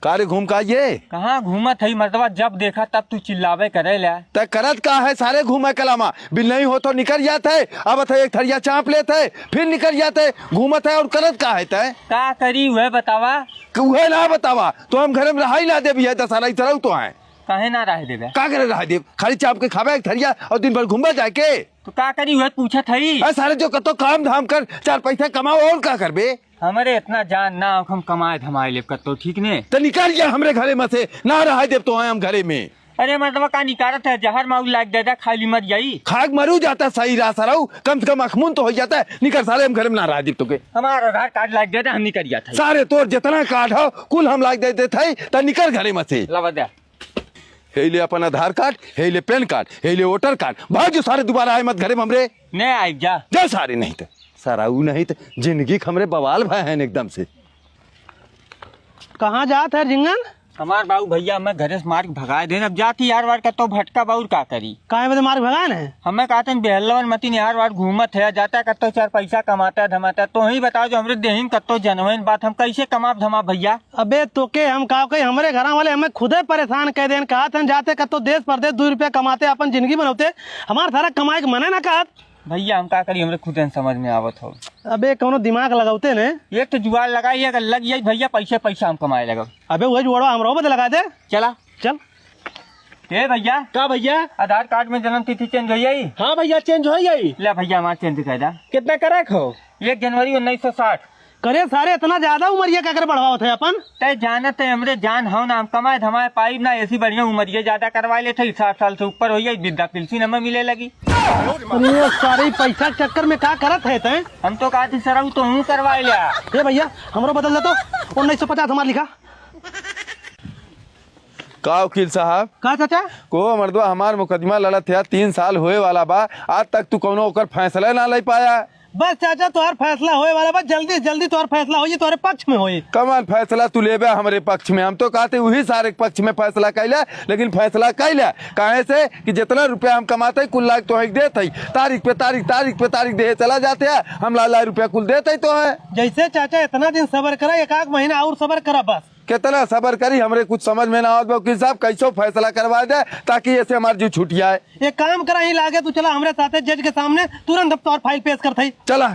कारे घूम का ये कहाँ घूमत है मर्दवा, जब देखा तब तू चिल्लावे करे ला। तय करत का है, सारे घूमे कलामा बिल नहीं हो तो निकल जाते है। अब थे एक थरिया चाप लेते है फिर निकल जाते, घूमत है और करत का है तय का करी वह बतावा। वह ना बतावा तो हम घर में रहाई ला दे भी है दशहरा तरह तो है कहे ना रह देवे, का करे रहा दे खाली चाप के खावे एक थरिया और दिन भर घूमबा जाके। तो का करी वह पूछत है। सारे जो कतो काम धाम कर चार पैसा कमाओ और का करबे। हमारे इतना जान ना हम कमाए धमाए ले कतो ठीक ने तो निकल गया हमरे घरे में से ना रहा देव तो है हम घरे में। अरे मर्दवा का निकारत है, जहर माऊ लाग दे दे खाली मर जाई। खाक मरू जाता सही राह सराऊ कम से कम अखमून तो हो जाता है। निकल सारे हम घर में ना रहा दीप तो के हमारा आधार कार्ड लाग दे दे हम निकल जाता है। सारे तोर जितना कार्ड हो कुल हम लाग देते थे तो निकल घरे में से। लवा दे हेले अपन आधार कार्ड, हेले पैन कार्ड, हेले वोटर कार्ड, भाजो सारे दोबारा आए मत घरे में हमरे। नहीं आई जा जा सारे नहीं तो सराऊ नहीं तो जिंदगी हमरे बवाल भाई है एकदम से। कहाँ जात है रिंगन? हमार बाबू भैया मैं घरे से मार के भगाए दे, अब जाती यार वार कतो भटका बाउर का करी। काहे बदे मार भगाए है? हमें कहते बेहलवन मतीन यार वार घूमत है, जाता कतो चार पैसा कमाता है धमाता है। तो ही बताओ जो हमरे देहिन कतो जनवन बात हम कैसे कमाब धमा भैया। अबे तो के हम कहा कही हमरे घर वाले हमें खुदे परेशान कह देन, कहा था जाते कतो देश परदेश 2 रुपया कमाते अपन जिंदगी बनौते, हमार सारा कमाए के मने ना कहत। भैया हम का करी हमरे खुद समझ में आवत हो। अबे कौनो दिमाग लगाते ने, एक तो जुआर लगाई अगर लग जाये भैया पैसा हम कमाए लगा। अबे वही जोड़वा हमरो बदे लगा दे। चला चल ए भैया का भैया आधार कार्ड में जन्म तिथि चेंज हो जाई। हाँ भैया चेंज हो गई। ले भैया हमारा चेंज कर दा। कितना करे खो? 1 जनवरी 1960। करे सारे इतना ज्यादा उमरिया का कर बढ़ाओ थे अपन। तय जानत है हमरे जान हो ना, हम कमाए धमाए पाई ना, ऐसी बढ़िया उमरिया ज्यादा करवा ले थे। 60 साल से ऊपर हो जाये वृद्धा पेंशन हमें मिले लगी। अरे सारे पैसा चक्कर में क्या करत है तय? हम तो कहते सर तो हूँ करवा लिया। ए भैया हमरो बदल दे तो 1950 हमार लिखा। का वकील साहब का चाचा? को मर्दवा हमार मुकदमा लड़त है 3 साल होए वाला बा, आज तक तू कोनो ओकर फैसला ना ले पाया। बस चाचा तोहर फैसला होए वाला बा, जल्दी जल्दी तोहर फैसला होई, तोहरे पक्ष में होई। कमान फैसला तू लेबे हमरे पक्ष में, हम तो कहते वही सारे पक्ष में फैसला कैला, लेकिन फैसला कैला काहे से कि जितना रुपया हम कमाते कुल लाख तो देते तारीख पे तारीख दे चला जाते हैं, हम लाख रुपया कुल देते तो है। जैसे चाचा इतना दिन सबर करा, 1 महीना और सबर करा बस। कितना सबर करी हमरे कुछ समझ में ना आवत वकील साहब, कैसो फैसला करवा दे ताकि ऐसे हमारी जीव छूट जाए। एक काम करा ही लागे तू चला हमरे साथे जज के सामने तुरंत अब तोहर फाइल पेश करते। चला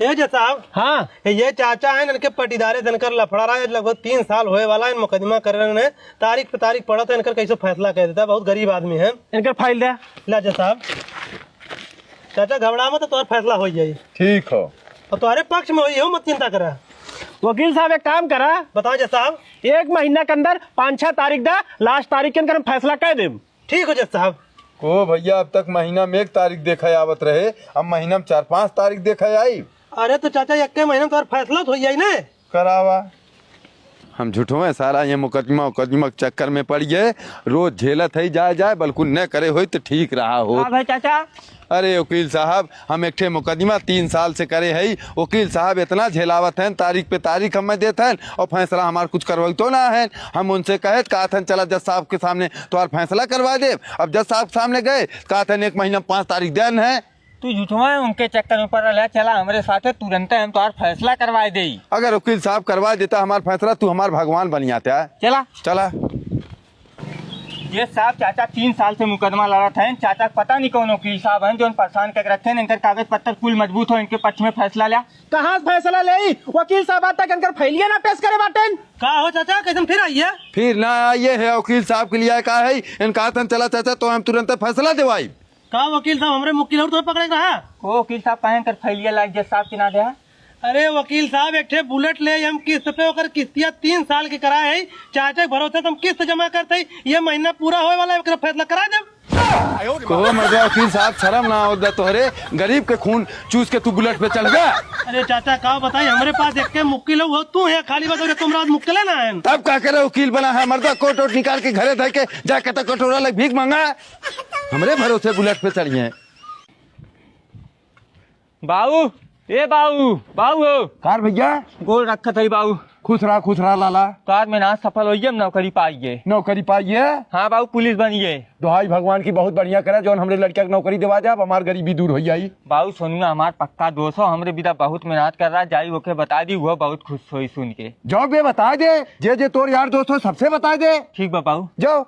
ये जज साहब हाँ ये चाचा है इनके पटीदारे जनकर लफड़ा रहा है, लगभग 3 साल होए वाला है मुकदमा कर रहे हैं, तारीख पे तारीख पड़ा था, इनकर कैसे फैसला कह देता है, बहुत गरीब आदमी है। इनका फाइल दे। ला जज साहब चाचा घबरा मत, तोहर फैसला हो जाये ठीक हो और तुम्हारे पक्ष में हुई हो, मत चिंता करा। वकील साहब एक काम करा, बताओ जज साहब। 1 महीना के अंदर 5-6 तारीख दा, लास्ट तारीख के अंदर हम फैसला कर दे। ठीक हो जज साहब। को भैया अब तक महीना में 1 तारीख देखा आवत रहे, अब महीना में 4-5 तारीख देखा आई। अरे तो चाचा 1 महीना में तोहर फैसला तो हो जाये ना। करावा हम झूठो है सारा ये मुकदमा के चक्कर में पड़ गए, रोज झेलत है जाए बल्कु न करे हो तो ठीक रहा हो। हाँ भाई चाचा। अरे वकील साहब हम एक मुकदमा 3 साल से करे है, वकील साहब इतना झेलावत हैं, तारीख पे तारीख हमें देते हैं और फैसला हमारा कुछ करवा तो ना है। हम उनसे कहे कहा था चला जज साहब के सामने तो और फैसला करवा दे, अब जज साहब के सामने गए कहा था 1 महीना 5 तारीख देन है। तू झूठवा है उनके चक्कर में पड़ रहा, चला हमारे साथ तुरंत हम तो फैसला करवा दे। अगर वकील साहब करवा देता हमारा फैसला तू हमारा भगवान बन जाता है। चला चला ये साहब चाचा 3 साल से मुकदमा लड़ा था, चाचा पता नहीं कौन वकील साहब हैं जो परेशान कर रखे हैं, इनके कागज पत्तर कुल मजबूत हो, इनके पक्ष में फैसला लिया। कहाँ फैसला ले वकील साहब आज तक इनकर फैलिया ना पेश करे बाटेन। का हो चाचा कैसे फिर आई है? फिर ना आइए है वकील साहब के लिए कहा है, इनका चला चाचा तो हम तुरंत फैसला दिवाई। का वकील साहब हमरे मुक्की तो पकड़े रहा। वो वकील साहब कहे कर फैलिया लाग जज साहब की ना दे। अरे वकील साहब एक बुलेट ले हम किस्त पे होकर किस्तिया 3 साल की करा है, चाचा भरोसे तुम किस्त जमा करते, ये महीना पूरा होए वाला है, फैसला करा दे। को मर्दवा वकील साहब शर्म ना हो तोहरे, गरीब के खून चूस के तू बुलेट पे चल गया। अरे चाचा का बताई हमारे पास एक मुक्की लोग हो, तू है खाली बात तुम रात मुक्के लेना है। तब क्या करे वकील बना है मर्दा, कोट वोट निकाल के घरे धर के जाके तो कटोरा लग भीख मांगा, हमरे भरोसे बुलेट पे चढ़िए। बाबू ए बाबू बाबू कार भैया गोल रखा था बाबू। खुश रहा लाला। कार में ना सफल होइए नौकरी पाइए। नौकरी पाइए। हाँ बाबू पुलिस बनिए। दुहाई भगवान की बहुत बढ़िया करे जो हमरे लड़किया की नौकरी दिवा जाए, हमार गरीबी दूर हो जाई। बाबू सोनुआ हमार पक्का दोस्त हो, हमरे बिना बहुत मेहनत कर रहा जाई ओके बता दी, वो बहुत खुश हुई सुन के। जाओ बे बता दे, जे तोर यार दोस्त हो सबसे बता दे। ठीक बा बाबू। जाओ।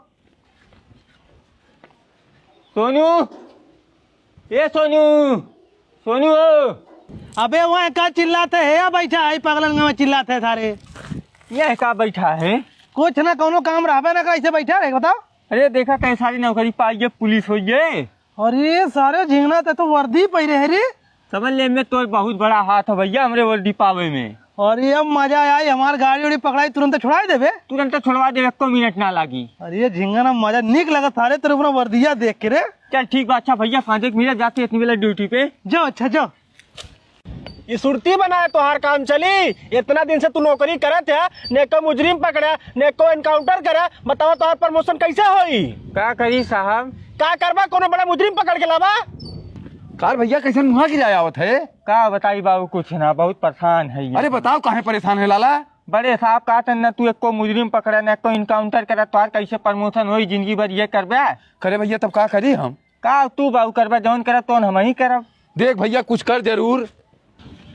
सोनू ए सोनू सोनू अबे वहाँ का चिल्लाते है या बैठा है पगलन में चिल्लाते है सारे। यह का बैठा है? कुछ ना कोनो काम रहा ना कैसे बैठा रहे बताओ। अरे देखा कई सारी नौकरी पाइए पुलिस होइए। अरे सारे झिंगना तो वर्दी पहिरे है रे। समझ ले में तो बहुत बड़ा हाथ है भैया हमरे वर्दी पावे में। अरे अब मजा आई, हमार गाड़ी उड़ी पकड़ाई तुरंत छुड़ा देवे। तुरंत छुड़वा दे, 1 मिनट ना लागी। अरे झिंगना मजा निक लगा सारे तेरे अपना वर्दिया देख के रे। चल ठीक बा। अच्छा भैया 5 मिनट जाते इतनी बेला ड्यूटी पे जाओ। अच्छा जाओ। ये सुरती बनाए तो हर काम चली। इतना दिन से तू नौकरी करत है, neko मुजरिम पकड़ा, neko एनकाउंटर करा, बताओ तो प्रमोशन कैसे होई? क्या करी साहब? का करबा? कोनो बड़ा मुजरिम पकड़ के लावा? कार भैया कैसे मुहा की जायावत है? का बताई बाबू, कुछ ना बहुत परेशान है ये। अरे बताओ काहे परेशान है लाला? बड़े साहब का न तू एको मुजरिम पकड़ा न एको इनकाउंटर करा, तो कैसे प्रमोशन होई जिंदगी भर ये करबे? करे भैया तब का करी हम? का तू बाबू करबा जौन करा तो हम ही करब। देख भैया कुछ कर जरूर।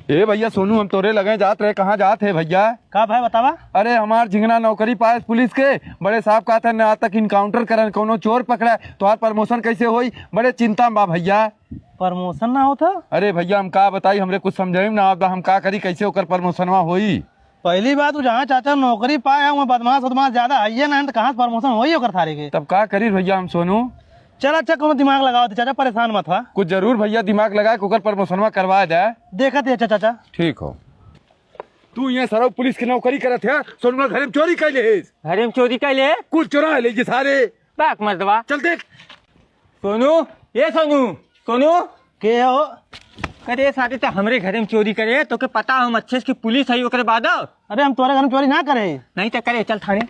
ए भैया सोनू हम तोरे लगे जात रहे, कहाँ जात है भैया? का भाई बतावा। अरे हमार झिंगना नौकरी पाए पुलिस के, बड़े साहब का था न आज तक इनकाउंटर करन, कोनो चोर पकड़ा तो प्रमोशन कैसे होई? बड़े चिंता में बा भैया। प्रमोशन ना होता? अरे भैया हम का बताई, हमरे कुछ समझे ना अब हम का करी, कैसे होकर प्रमोशनवा होई? पहली बात जहाँ चाचा नौकरी पाए वहाँ बदमाश उदमाश ज्यादा है ना, तो कहाँ प्रमोशन होई होकर थारे के। तब का करी भैया हम सोनू? चल अच्छा कोनो दिमाग लगाओ चाचा, परेशान मत हुआ। कुछ जरूर भैया दिमाग लगा के ओकर प्रमोशनवा करवा जाए। देखा थे अच्छा चाचा। ठीक हो। तू यहाँ सर पुलिस की नौकरी करत है, सोनू घर में चोरी कैले है? घरे में चोरी कर ले? कुछ चोरा ले जे सारे। बाक मर्दवा। चल देख। सोनू ये सोनू सोनू के हो? करे साथे तो हमरे घरे में चोरी करे तो के पता हम अच्छे से कि पुलिस है ओकरे बाद। अरे हम तुम्हारे घर में चोरी ना करे। नहीं तो करे चल थाने।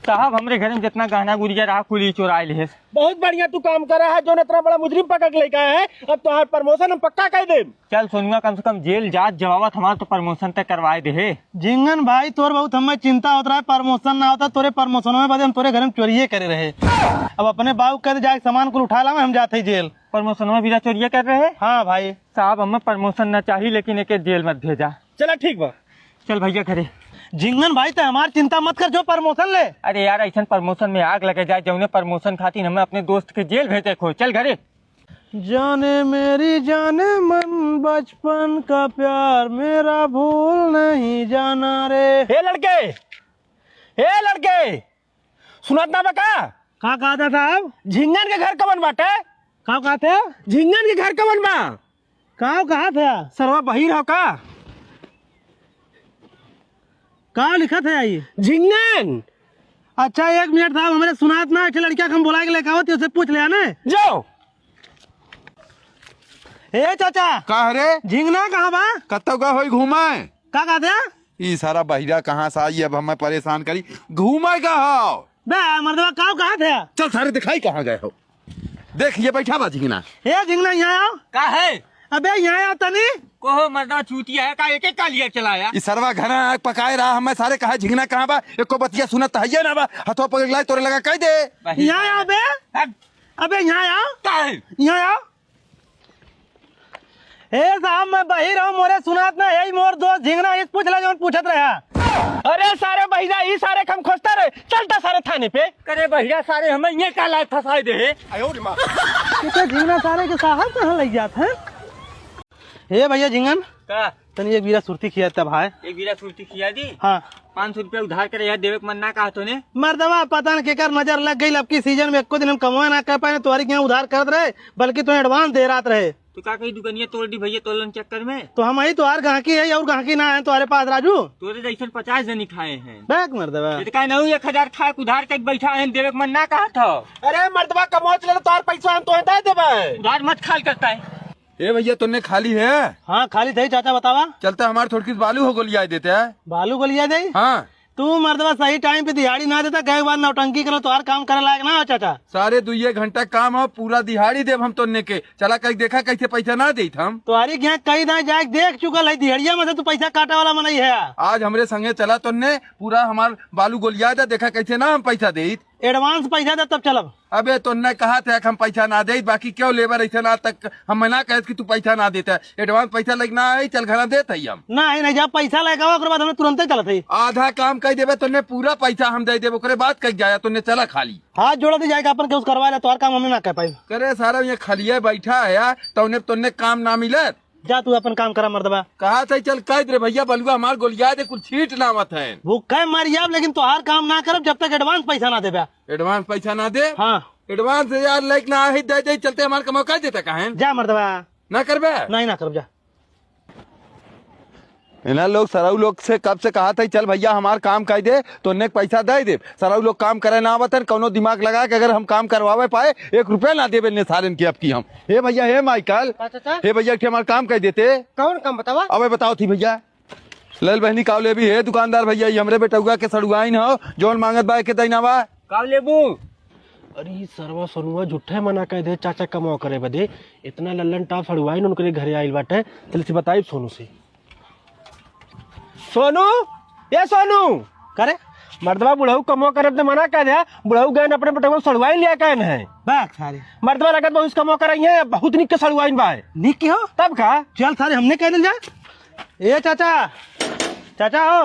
साहब हमरे घर में जितना गहना गुड़िया रहा कुली चोराए ले। बहुत बढ़िया तू काम कर रहा है, जो इतना बड़ा मुजरिम पकड़ के लेके आया है। अब तो हर प्रमोशन हम पक्का कर दे। चल सोनुआ कम से कम जेल जात जवाबत हमारा तो प्रमोशन तक करवाए दे। झिंगन भाई तोर बहुत हमें चिंता होता है, प्रमोशन ना होता तोरे प्रमोशन में बदे हम तोरे घर में चोरी करे रहे। अब अपने बाबू कह जाए सामान को उठा ला हम जाते जेल। प्रमोशन में भी चोरिया कर रहे हैं? हाँ भाई साहब हमें प्रमोशन न चाहिए लेकिन एक जेल मत भेजा। चला ठीक बा। चल भैया घरे। झिंगन भाई तो हमारी चिंता मत कर, जो प्रमोशन ले। अरे यार ऐसा प्रमोशन में आग लगे जाए जौने प्रमोशन खातिर हमें अपने दोस्त के जेल भेजे खो। चल घरे। जाने मेरी जाने मन बचपन का प्यार मेरा भूल नहीं जाना रे। हे लड़के सुनात ना बका? का कहा था साहब? झिंगन के घर कवन बाटे? का कहा थे? झिंगन के घर कवन बा? कहा था? सरवा बहिर हो का? कहा लिखा था ये? झिंगन। अच्छा 1 मिनट साहब, हमारे सुनात ना अच्छे लड़किया हम बुला के लेकर आओ, उससे पूछ ले आने। जाओ। ए चाचा का रे? झिंगना कहाँ बा? कत्तो का होई घूमाए? का कहते हैं? ई सारा बहिरा कहाँ से आई, अब हमें परेशान करी। घूमाए का हो? बे मर्दवा कहाँ थे? चल सारे दिखाई कहाँ गए हो? देख ये बैठा बा झिंगना। ए झिंगना यहाँ आओ। का है? अबे यहाँ आओ तनी। कोहो मर्दा चूतिया है का एक एक का लिया चलाया। इस सरवा घर आग पकाए रहा, हमें सारे कहा झिंगना कहाँ बा? एको बतिया सुनत है ना बा, हथो पकड़ लाए तोरे लगा कह दे। यहाँ आओ बे। अबे यहाँ आओ। का है? यहाँ आओ। ए साहब मैं बही रहूं, मोरे सुनात ना यही मोर दोस्त झिंगना इस पूछ ले जो पूछत रहा। अरे सारे भैया ये सारे कम खोजता रहे, चलता सारे थाने पे। करे भैया सारे हमें ये का लायक फंसाए दे। कितने झिंगना सारे के साहब कहाँ लग जाते हैं? हे भैया झिंगन का तनी एक बीरा सुरती किया था भाई। एक गिरा सुरती खिया दी। हाँ 500 रुपया उधार करे यार देवे मन ना कहा तूने। मर्दवा पता न केकर नजर लग गई, अब की सीजन में एको दिन हम कमाए ना कर पाए, तुम्हारी यहाँ उधार करत रहे बल्कि तुम्हें एडवांस दे रात रहे। तू का कही दुकानिया तोड़ दी भैया तोलन चक्कर में। तो हम ही तुम्हारे गाहकी है और गाहकी ना है तुम्हारे पास राजू। तोरे जैसे 50 जनी खाए हैं। बैक मर्दवा का नहीं 1000 खा उधार के बैठा है देवे मन ना कहा था। अरे मर्दबा कमोच ले तो पैसा हम तो दे देबे। उधार मत खाल करता है। ए भैया तुमने खाली है? हाँ खाली थे चाचा बतावा। चलते हमारे थोड़ी बालू हो गोलिया देते है। बालू को लिया दे। हाँ तू मर्दवा सही टाइम पे दिहाड़ी ना देता गए बाद नौटंकी करो तो हर काम करे लायक ना हो चाचा। सारे 2 घंटा काम हो पूरा दिहाड़ी देव हम तोने के चला कहीं देखा कैसे पैसा ना दे हम तुम्हारी यहाँ कई ना जाए देख चुकल है दिहाड़िया में से तू पैसा काटे वाला मन है। आज हमरे संगे चला तोने पूरा हमार बालू गोलिया दे देखा कैसे ना हम पैसा दे एडवांस पैसा दे तब चलब। अबे तोने कहा था कि हम पैसा ना दे बाकी क्यों लेबर ऐसा ना तक हम मना कहे कि तू पैसा ना देता है एडवांस पैसा लगना है चल घना देते ही हम नहीं जब पैसा लगा ओकर बाद हमें तुरंत चलत है। आधा काम कह देवे तोने पूरा पैसा हम दे देवे ओकरे बाद कह जाया तोने चला खाली हाथ जोड़ा दे जाएगा अपन के उस करवा ले तो हर काम हमें ना कर पाई। करे सारा ये खलिया बैठा है यार तोने काम ना मिले जा तू अपन काम करा मर्दबा। कहा था चल कह दे भैया बलुआ हमार गोलिया दे कुछ छीट ना मत है भूखे मर जाब लेकिन तो हर काम ना करब जब तक एडवांस पैसा ना देबा। एडवांस पैसा ना दे हाँ एडवांस यार लाइक ना है दे चलते हमारे का मौका देता कहा जा मर्दबा ना करबे नहीं ना करब जा। इन्हें लोग सराऊ लोग से कब से कहा था चल भैया हमार काम कह दे तो उन्हें पैसा दे दे सराऊ लोग काम करे ना आवतन कोनो दिमाग लगा के अगर हम काम करवावे पाए 1 रुपया ना देवे ने सारे की अब की हम हे भैया हे माइकल हे भैया हमारे काम कह देते कौन काम बतावा। अब बताओ थी भैया लल बहनी काव ले भी है दुकानदार भैया ये हमरे बेटुआ के सड़ुआइन हो जोन मांगत बा के दैना बा काव लेबू। अरे सरवा सनुआ झूठे मना कह दे चाचा कमाओ करे बदे इतना लल्लन टाप फड़वाई उनके घरे आइल बाटे चल से बताई सोनू से। सोनू ये सोनू करे मर्दवा बुढ़ऊ कमो करे तो मना कह दिया बुढ़ऊ गए अपने बेटे को सड़वाई लिया कहन है बात सारे मर्दवा लगत बहुत कमो करई है बहुत निक के सड़वाइन बा निक के हो तब का चल सारे हमने कह दिल जा। ए चाचा चाचा हो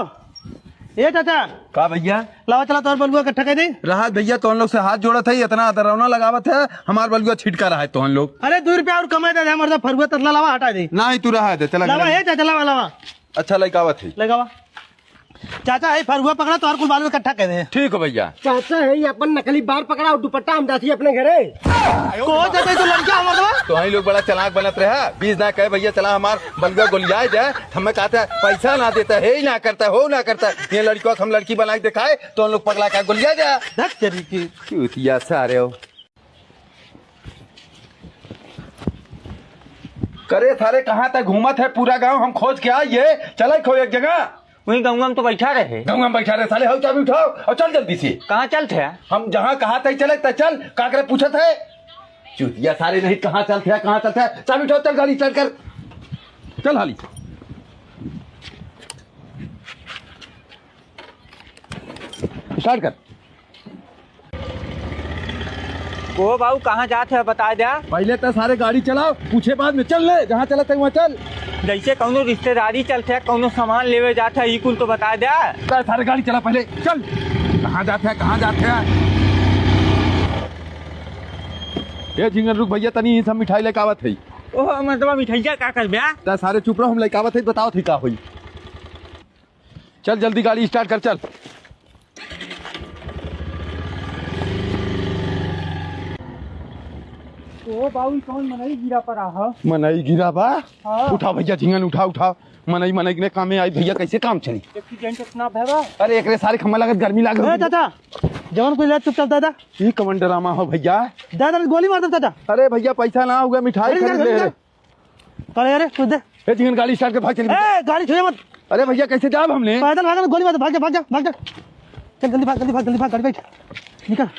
ए चाचा का भैया लावा चला तोर बलुआ इकट्ठा कर दे। रहा भैया तो लोग से हाथ जोड़ा था इतना दरौना लगावत है हमार बलुआ छिटका रहा है तो लोग अरे 2 रुपया और कमाए दे मर्दा फरुआ तसला लावा हटा दे ना ही तू रहा है चला लावा ए चाचा लावा लावा अच्छा लड़कावत है लगावा चाचा है फरुआ पकड़ा तो और कुल बालू इकट्ठा कर दे। ठीक हो भैया चाचा है ये अपन नकली बार पकड़ा और दुपट्टा हम जाती अपने घरे को चाचा तो लड़का मर्दवा तो हम लोग बड़ा चलाक बनत रहा 20 ना कहे भैया चला हमार बलुआ गोलियाए जाए हमें कहता है पैसा ना देता है ही ना करता हो ना करता ये लड़कियों को हम लड़की बना के दिखाए तो हम लोग पगला का गोलिया जाए धक तेरी की चूतिया सारे हो करे सारे कहाँ तक घूमत है पूरा गांव हम खोज के आइए चले खो एक जगह वही गंगा में तो बैठा रहे गाँव में बैठा रहे साले हो चाबी उठाओ और चल जल्दी से कहाँ चलते हैं हम जहाँ कहा था चले तो चल काकरे पूछत है चूतिया सारे नहीं कहाँ चलते है कहाँ चलते है चाबी उठाओ चल गाड़ी चल कर चल हाली स्टार्ट कर ओ बाबू कहाँ जाते हैं बता दे। पहले तो सारे गाड़ी चलाओ पूछे बाद में चल ले जहाँ चला था वहाँ चल जैसे कौनो रिश्तेदारी चलते है कौनो सामान लेवे जाते है कुल तो बता दे। सारे गाड़ी चला पहले चल कहाँ जाते हैं कहाँ जाते हैं ये झिंगन रुक भैया तनी सब मिठाई लेके आवत है ओह मतलब मिठाइया का कर ब्या ता सारे चुप रहो हम लेके आवत है बताओ थी का हुई चल जल्दी गाड़ी स्टार्ट कर चल ओ बाबू कौन मनई गिरा पर आ मनई गिरा बा उठा भैया झिंगन उठा उठा मनई ने काम में आई भैया कैसे काम चली एक्सीडेंट इतना भैया। अरे एक सारे खम्मा लागत गर्मी लाग ए चाचा जवान कोई ले चुपचाप दादा ये कमांडर आमा हो भैया दादा गोली मार दो चाचा। अरे भैया पैसा ना हुआ मिठाई खरीद ले रे करे अरे कुछ दे ए झिंगन गाड़ी स्टार्ट कर भाग चली ए गाड़ी छुए मत अरे भैया कैसे जाब हमने पैदल भाग गोली मार भाग जा भाग जा भाग जा चल जल्दी भाग जल्दी भाग गाड़ी बैठ निकल।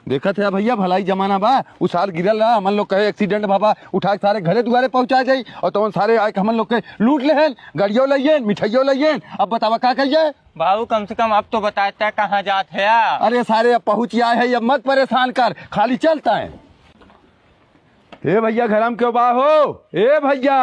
देखा थे भैया भलाई जमाना बा उ साल गिरल रहा हम लोग कहे एक्सीडेंट बाबा उठा के सारे घरे दुआरे पहुंचा जाई और तो सारे आके हम लोग के लूट ले गाड़ियों लइए मिठाइयों लइए अब बतावा का कहिए बाबू कम से कम अब तो बताता है कहाँ जाते हैं। अरे सारे अब पहुंच आए है अब मत परेशान कर खाली चलता है। हे भैया घरम क्यों बा हो ए भैया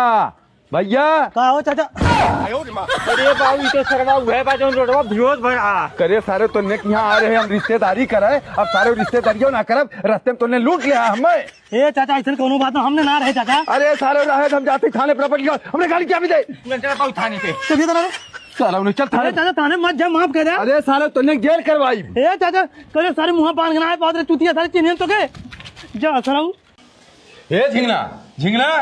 भैया का हो चाचा अरे बाबू ये तो सरवा हुए बा जो रोडवा विरोध भरा करे सारे तो नेक यहाँ आ रहे हैं हम रिश्तेदारी करे अब सारे रिश्तेदारियों ना करब रास्ते में तूने लूट लिया हमें। ए चाचा ऐसा कोनो बात हमने ना रहे चाचा। अरे सारे रहे हम जाते थाने प्रॉपर्टी हमने गाड़ी क्या भी दे थाने पे चलिए तो साला उन्हें चल अरे थाने चाचा थाने मत जा माफ कर दे। अरे सारे तूने जेल करवाई ए चाचा करे सारे मुंह पान गना है पादरे चुतिया सारे चिन्ह तो के जा सराऊ हे झिंगना झिंगना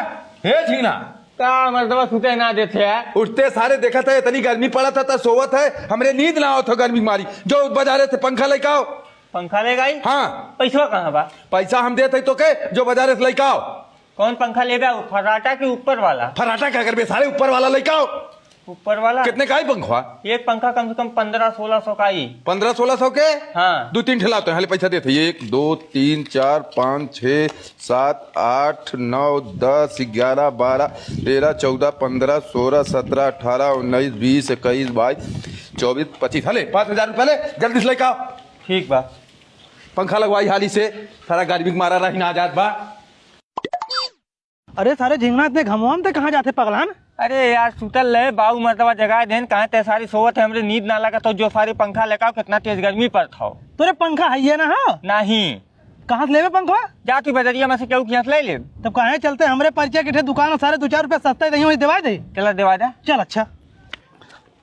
हे झिंगना का मतलब सुते ना देते हैं। उठते सारे देखा था इतनी गर्मी पड़ा था तो सोवत है हमरे नींद ना आवत हो गर्मी मारी जो बाजारे से पंखा लेके आओ पंखा ले गई हाँ पैसा कहाँ बा पैसा हम देते तो के जो बाजारे से लेके आओ कौन पंखा ले गया फराटा के ऊपर वाला फराटा क्या करबे सारे ऊपर वाला लेके आओ ऊपर वाला कितने का है पंखा? एक पंखा कम से कम 1500-1600 का ही। 1500-1600 के? हाँ। 2-3 ठेलाते हैं, पैसा देते 1 2 3 4 5 6 7 8 9 10 11 12 13 14 15 16 17 18 19 20 21 22 24 25 हले 5000 रुपये ले, जल्दी से लेके आओ। ठीक बा। पंखा लगवाई हाली से, सारा गर्मी के मारा रही ना आजाद बा। अरे सारे झिंगना इतने घमवाम थे कहाँ जाते पगलान? अरे यार सुतल रहे बाऊ मर्दवा जगह देन कहाँ ते सारी सोवत है, हमरे नींद ना लगा तो जो सारी पंखा लेकर कितना तेज गर्मी पर था। तोरे पंखा है ना? हाँ नहीं। कहाँ से लेवे पंखा? जा तू बजरिया में से क्यों यहाँ से ले ले। तब कहाँ चलते, हमरे परिचय के दुकान सारे 2-4 रुपया सस्ता ही वही दिवा दे। चला देवा जा। चल अच्छा।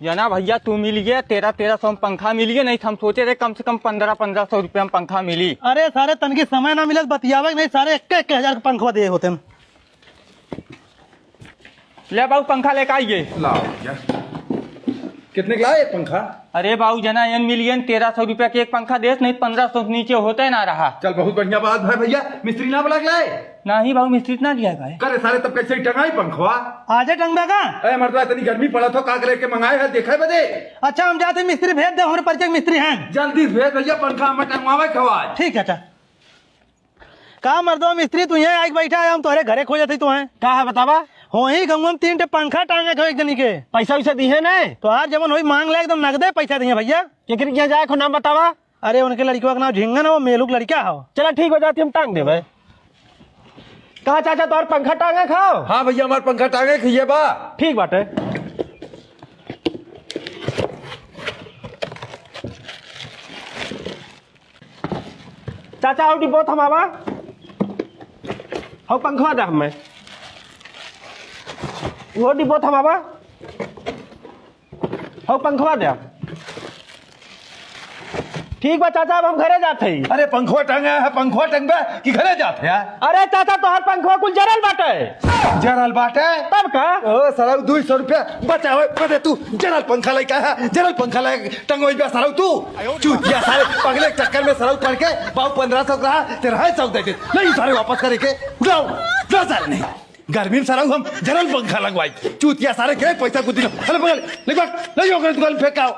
जना भैया तू मिल गया 1300 में पंखा मिल गया, नहीं तो हम सोचे थे कम से कम 1500 रुपया में पंखा मिली। अरे सारे तन की समय ना मिले बतियावे नहीं, सारे 1,000 का पंखा दिए होते हैं। ले बाबू पंखा लेकर आइए। लाओ यार, कितने का है पंखा? अरे बाबू जना एन मिलियन 1300 रुपया के एक पंखा देश, नहीं 1500 से नीचे होता है ना रहा। चल बहुत बढ़िया बात है भैया, मिस्त्री ना बुला के लाए? नहीं बाबू मिस्त्री ना दिया है। करे सारे तब कैसे टंगाई पंखवा? आजे टंगदा का? अरे मर्दवा इतनी गर्मी पड़ा था, का करे के मंगाए है देखा बदे? अच्छा हम जाते मिस्त्री भेज दे, हमारे परिचय मिस्त्री हैं। जल्दी भेज भैया, पंखा हम टंगवावे खवा। ठीक है। अच्छा का मर्दवा मिस्त्री तू यहाँ आके बैठा है, हम तुम्हारे घरे खोज थे। तू है का है बतावा? हो ही गंगू में 3 पंखा टांगे खो एक जनी के। पैसा वैसा दिए ना तो यार जब वही मांग ले एकदम नगदे पैसा दिए भैया। केकरी क्या जाए खो नाम बतावा? अरे उनके लड़कियों का नाम झिंगन है, वो मेलू की लड़का हो। चला ठीक हो जाती, हम टांग दे भाई। कहा चाचा तो पंखा टांगे खाओ? हाँ भैया हमारे पंखा टांगे खिए बा। ठीक बाटे। चाचा आओ डिब्बो थमावा, हो पंखवा दे हमें वो डिब्बो थमावा, हो पंखवा दे। ठीक बा चाचा, अब हम घरे जाते ही। अरे पंखवा टांगे है, पंखवा टंगबे कि घरे जाते हैं? अरे चाचा तोहर पंखवा कुल जरल बाटे। जरल बाटे तब का? ओ सारा 200 रुपया बचावे पड़े, तू जरल पंखा लेके आया, जरल पंखा ले टंगोई बे सारा तू चूतिया सारे पगले चक्कर में सारा पड़ के बाबू 1500 का तेरा है 100 दे दे, नहीं सारे वापस करे के जाओ जा सारे। नहीं गर्मी में सारा हम जरल पंखा लगवाई, चूतिया सारे के पैसा कुछ दिलो। अरे पगल ले जाओ दुकान फेंकाओ।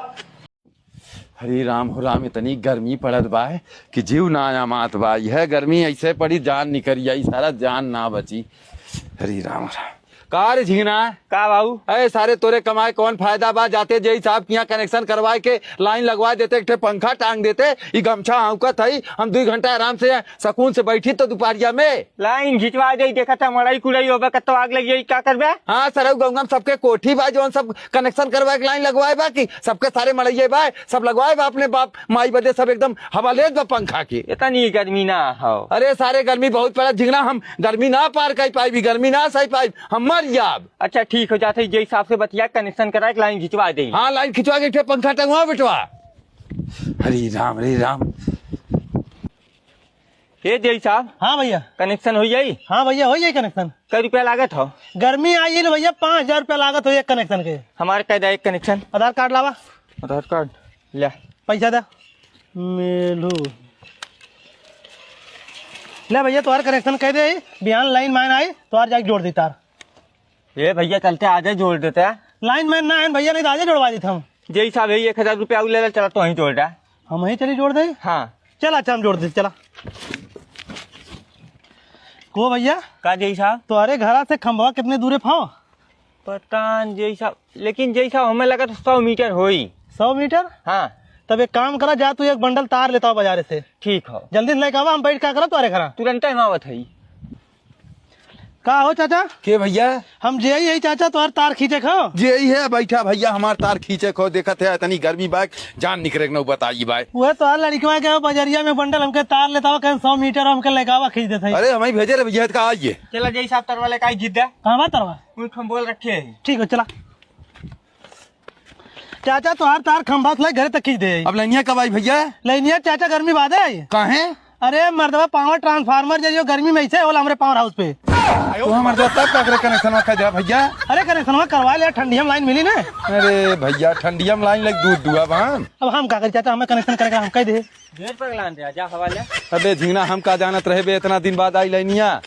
हरी राम हो राम, इतनी गर्मी पड़त बा कि जीव ना आया मात बा। यह गर्मी ऐसे पड़ी जान निकल आई, सारा जान ना बची। हरी राम कार झीना का बाबू? अरे सारे तोरे कमाए कौन फायदा बा? जाते जय साहब यहाँ कनेक्शन करवाए के लाइन लगवा देते, एक पंखा टांग देते, ये गमछा औकत है, हम 2 घंटा आराम से सुकून से बैठी तो दोपहरिया में लाइन खिंचवा दे, देखा था मड़ाई कुड़ाई होगा कत आग लगी क्या करबे? हाँ सर गंगा सबके कोठी बा जो सब कनेक्शन करवाए के लाइन लगवाए बा कि सबके सारे मड़ैये बा सब लगवाए बा अपने बाप माई बदे, सब एकदम हवाले बा पंखा की। इतनी गर्मी ना हो। अरे सारे गर्मी बहुत पड़ा झिंगना, हम गर्मी ना पार कर पाई, गर्मी ना सही पाई, हम मर जाब। अच्छा ठीक हो जाते जे हिसाब से बतिया कनेक्शन करा के लाइन खिंचवा दे। हाँ लाइन खिंचवा के पंखा टंगवा बेटवा। हरी राम हरी राम। हे जय साहब। हाँ भैया कनेक्शन हो जाई? हाँ भैया हो जाए कनेक्शन। कई रुपया लागत हो? गर्मी आई है भैया 5000 रुपया लागत हो एक कनेक्शन के। हमारे कह एक कनेक्शन। आधार कार्ड लावा। आधार कार्ड ले। पैसा दे मेलू ले भैया, तुम्हारा कनेक्शन कह दे, बिहान लाइन मैन आई तो जाके जोड़ दी तार। ये भैया चलते आजे जोड़ देते हैं। लाइन मैन ना है भैया, नहीं तो आजे जोड़वा देते हम। जय साहब 1000 रुपया ले चला तो वहीं जोड़ रहा। हम वहीं चली जोड़ दे। हाँ चला अच्छा हम जोड़ देते चला। को भैया का जय साहब? तुम्हारे घर से खंभवा कितने दूर है फाओ? पता नहीं जय साहब, लेकिन जय साहब हमें लगा तो 100 मीटर हो ही। 100 मीटर? हाँ तब एक काम करा, जा तू एक बंडल तार लेता हो बाजार से। ठीक हो, जल्दी लेके आवा, हम बैठ क्या करो तुम्हारे घर। तुरंत हिमावत है। का हो चाचा? के भैया? हम जे यही चाचा तुम्हारे तार खींचे खाओ। जे ही है बैठा भैया, हमार तार खींचे खो देखा थे, इतनी गर्मी बाइक जान निकले न बताइए भाई। वो तो लड़कियों के बजरिया में बंडल हमके तार लेता हो, कहीं 100 मीटर हमके लेके खींच देते। अरे हमें भेजे रे भैया का आइए। चला जय साहब तार वाले का जिद है। कहाँ तरवा? हम बोल रखे है। ठीक है चला। चाचा तुम्हार तार खंभा से घर तक खींच दे। अब लाइनिया कब आई भैया? लाइनिया चाचा गर्मी बाद है। कहे? अरे मर्दवा पावर ट्रांसफार्मर जो गर्मी में ऐसे होला हमारे पावर हाउस पे। तो हमारे दोस्त तब का कनेक्शन रखा जा भैया? अरे कनेक्शन करवा लिया, ठंडी हम लाइन मिली ना। अरे भैया ठंडिया में लाइन लग दूध दुआ बहन। अब हम का कर चाचा, हमें कनेक्शन करके हम कह दे। ढेर पगलान दे जा हवाले। अबे झिंगना हम का जानत रहे बे, इतना दिन बाद आई लाइनिया।